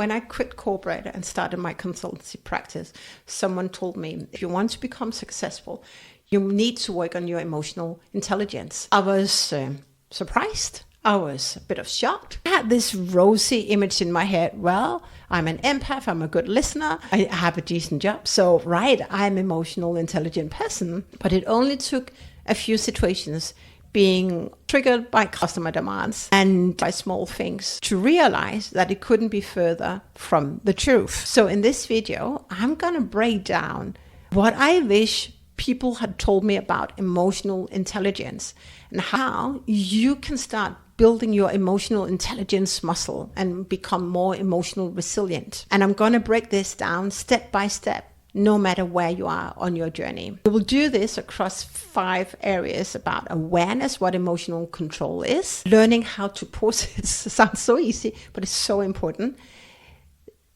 When I quit corporate and started my consultancy practice, someone told me, if you want to become successful, you need to work on your emotional intelligence. I was surprised. I was a bit of shocked. I had this rosy image in my head. Well, I'm an empath. I'm a good listener. I have a decent job. So, right, I'm an emotional intelligent person. But it only took a few situations being triggered by customer demands and by small things to realize that it couldn't be further from the truth. So in this video, I'm going to break down what I wish people had told me about emotional intelligence and how you can start building your emotional intelligence muscle and become more emotional resilient. And I'm going to break this down step by step, no matter where you are on your journey. We will do this across 5 areas about awareness, what emotional control is, learning how to pause. It sounds so easy, but it's so important.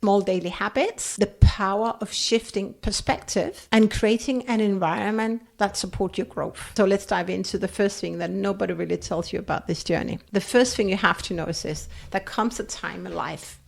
Small daily habits, the power of shifting perspective, and creating an environment that supports your growth. So let's dive into the first thing that nobody really tells you about this journey. The first thing you have to know is this: there comes a time in life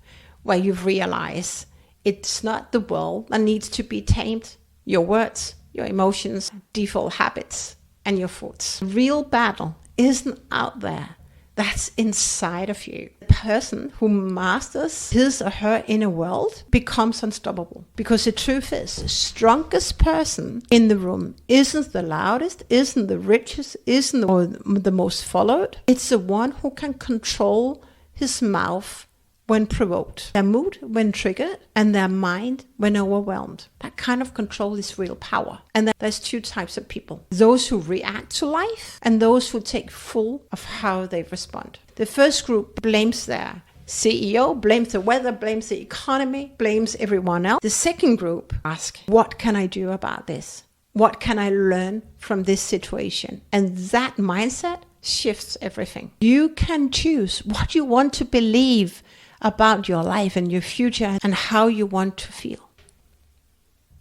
where you realize it's not the world that needs to be tamed. Your words, your emotions, default habits, and your thoughts. The real battle isn't out there. That's inside of you. The person who masters his or her inner world becomes unstoppable. Because the truth is, the strongest person in the room isn't the loudest, isn't the richest, isn't the most followed. It's the one who can control his mouth when provoked, their mood when triggered, and their mind when overwhelmed. That kind of control is real power. And there's 2 types of people: those who react to life and those who take full of how they respond. The first group blames their CEO, blames the weather, blames the economy, blames everyone else. The second group asks, what can I do about this? What can I learn from this situation? And that mindset shifts everything. You can choose what you want to believe about your life and your future and how you want to feel.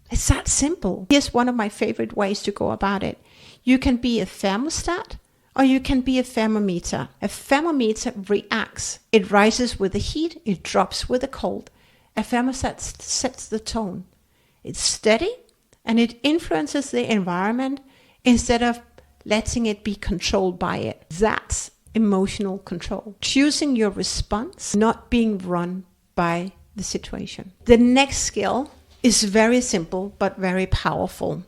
It's that simple. Here's one of my favorite ways to go about it. You can be a thermostat or you can be a thermometer. A thermometer reacts. It rises with the heat, it drops with the cold. A thermostat sets the tone. It's steady and it influences the environment instead of letting it be controlled by it. That's emotional control. Choosing your response, not being run by the situation. The next skill is very simple but very powerful.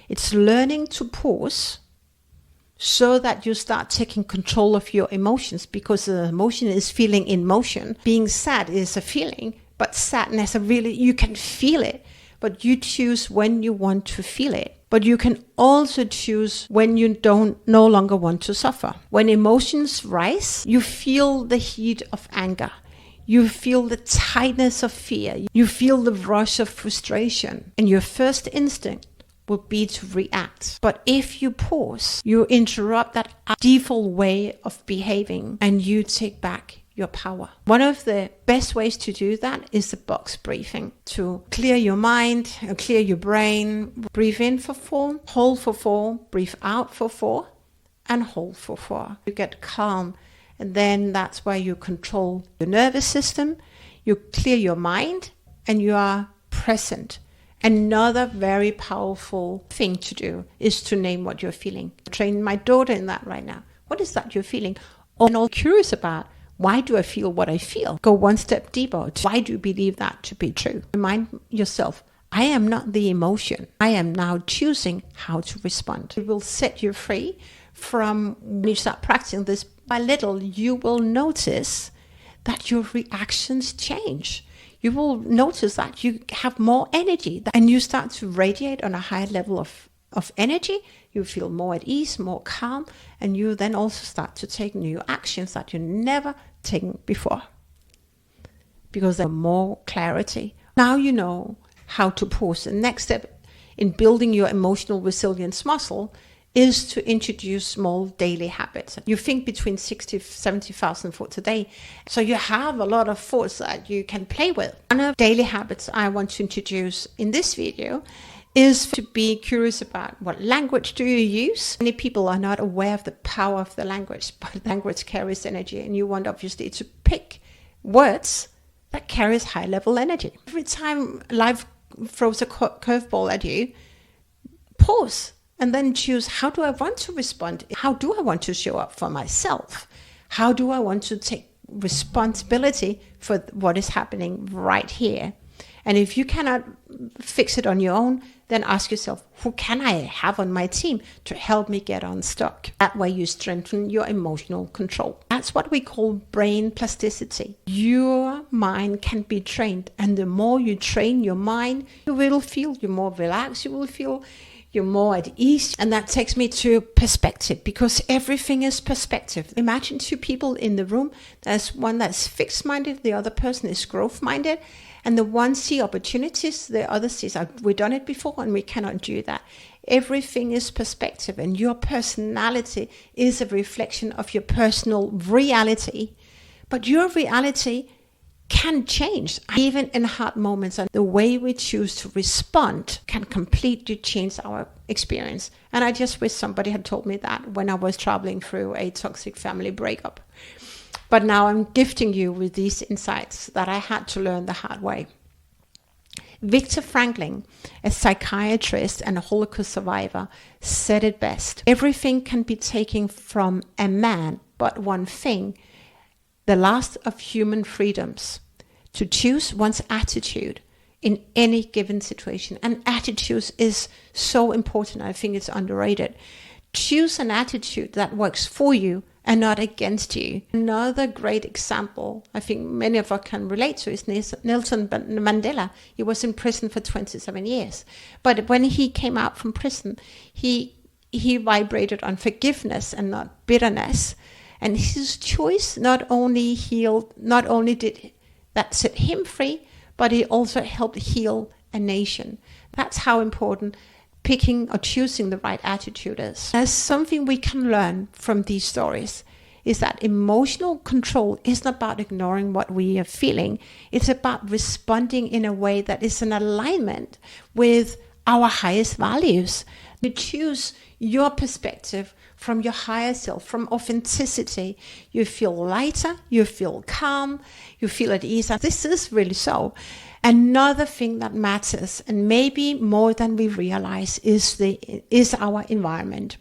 It's learning to pause so that you start taking control of your emotions, because the emotion is feeling in motion. Being sad is a feeling, but sadness, you can feel it, but you choose when you want to feel it. But you can also choose when you no longer want to suffer. When emotions rise, you feel the heat of anger. You feel the tightness of fear. You feel the rush of frustration. And your first instinct would be to react. But if you pause, you interrupt that default way of behaving and you take back your power. One of the best ways to do that is the box breathing. To clear your mind, clear your brain. Breathe in for 4, hold for 4, breathe out for 4, and hold for 4. You get calm, and then that's where you control your nervous system. You clear your mind, and you are present. Another very powerful thing to do is to name what you're feeling. I train my daughter in that right now. What is that you're feeling? And all curious about, why do I feel what I feel? Go one step deeper. Why do you believe that to be true? Remind yourself, I am not the emotion. I am now choosing how to respond. It will set you free from, when you start practicing this by little, you will notice that your reactions change. You will notice that you have more energy and you start to radiate on a higher level of energy. You feel more at ease, more calm, and you then also start to take new actions that you never taken before, because there's more clarity. Now you know how to pause. The next step in building your emotional resilience muscle is to introduce small daily habits. You think between 60,000 to 70,000 thoughts a day. So you have a lot of thoughts that you can play with. One of the daily habits I want to introduce in this video is to be curious about what language do you use. Many people are not aware of the power of the language, but language carries energy, and you want obviously to pick words that carries high level energy. Every time life throws a curveball at you, pause and then choose, how do I want to respond? How do I want to show up for myself? How do I want to take responsibility for what is happening right here? And if you cannot fix it on your own, then ask yourself, who can I have on my team to help me get unstuck? That way you strengthen your emotional control. That's what we call brain plasticity. Your mind can be trained, and the more you train your mind, you will feel you're more relaxed, you will feel you're more at ease. And that takes me to perspective, because everything is perspective. Imagine two people in the room. There's one that's fixed-minded, the other person is growth-minded. And the one sees opportunities, the other sees, we've done it before and we cannot do that. Everything is perspective, and your personality is a reflection of your personal reality. But your reality can change, even in hard moments. And the way we choose to respond can completely change our experience. And I just wish somebody had told me that when I was traveling through a toxic family breakup. But now I'm gifting you with these insights that I had to learn the hard way. Viktor Frankl, a psychiatrist and a Holocaust survivor, said it best. Everything can be taken from a man, but one thing, the last of human freedoms, to choose one's attitude in any given situation. And attitudes is so important. I think it's underrated. Choose an attitude that works for you and not against you. Another great example, I think many of us can relate to, is Nelson Mandela. He was in prison for 27 years. But when he came out from prison, he vibrated on forgiveness and not bitterness. And his choice not only did that set him free, but it also helped heal a nation. That's how important picking or choosing the right attitude is. There's something we can learn from these stories, is that emotional control isn't about ignoring what we are feeling. It's about responding in a way that is in alignment with our highest values. You choose your perspective from your higher self, from authenticity. You feel lighter, you feel calm, you feel at ease. This is really so. Another thing that matters, and maybe more than we realize, is our environment.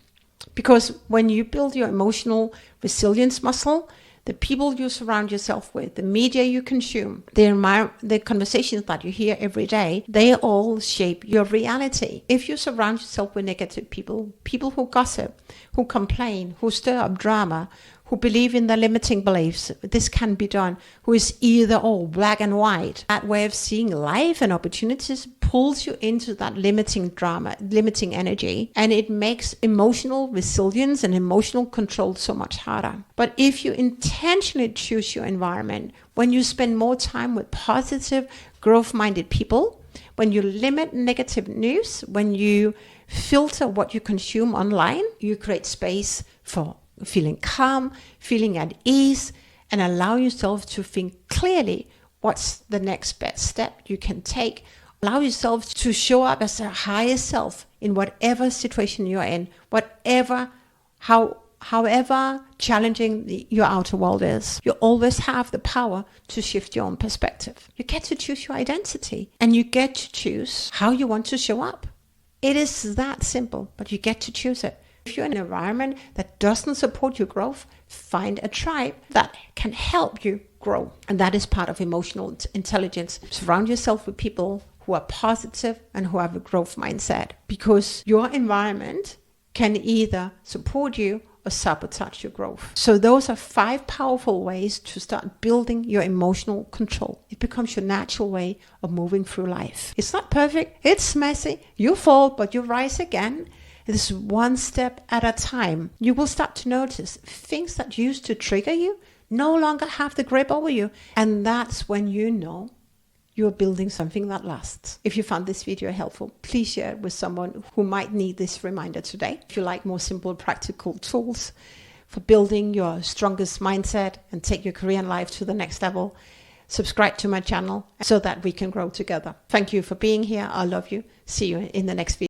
Because when you build your emotional resilience muscle, the people you surround yourself with, the media you consume, the conversations that you hear every day, they all shape your reality. If you surround yourself with negative people who gossip, who complain, who stir up drama, who believe in the limiting beliefs, this can be done, who is either or, black and white, that way of seeing life and opportunities pulls you into that limiting drama, limiting energy, and it makes emotional resilience and emotional control so much harder. But if you intentionally choose your environment, when you spend more time with positive, growth-minded people, when you limit negative news, when you filter what you consume online, you create space for feeling calm, feeling at ease, and allow yourself to think clearly what's the next best step you can take. Allow yourself to show up as a higher self in whatever situation you're in, however challenging your outer world is. You always have the power to shift your own perspective. You get to choose your identity, and you get to choose how you want to show up. It is that simple, but you get to choose it. If you're in an environment that doesn't support your growth, find a tribe that can help you grow. And that is part of emotional intelligence. Surround yourself with people who are positive and who have a growth mindset, because your environment can either support you or sabotage your growth. So those are 5 powerful ways to start building your emotional control. It becomes your natural way of moving through life. It's not perfect. It's messy. You fall, but you rise again. It is one step at a time. You will start to notice things that used to trigger you no longer have the grip over you. And that's when you know you're building something that lasts. If you found this video helpful, please share it with someone who might need this reminder today. If you like more simple, practical tools for building your strongest mindset and take your career and life to the next level, subscribe to my channel so that we can grow together. Thank you for being here. I love you. See you in the next video.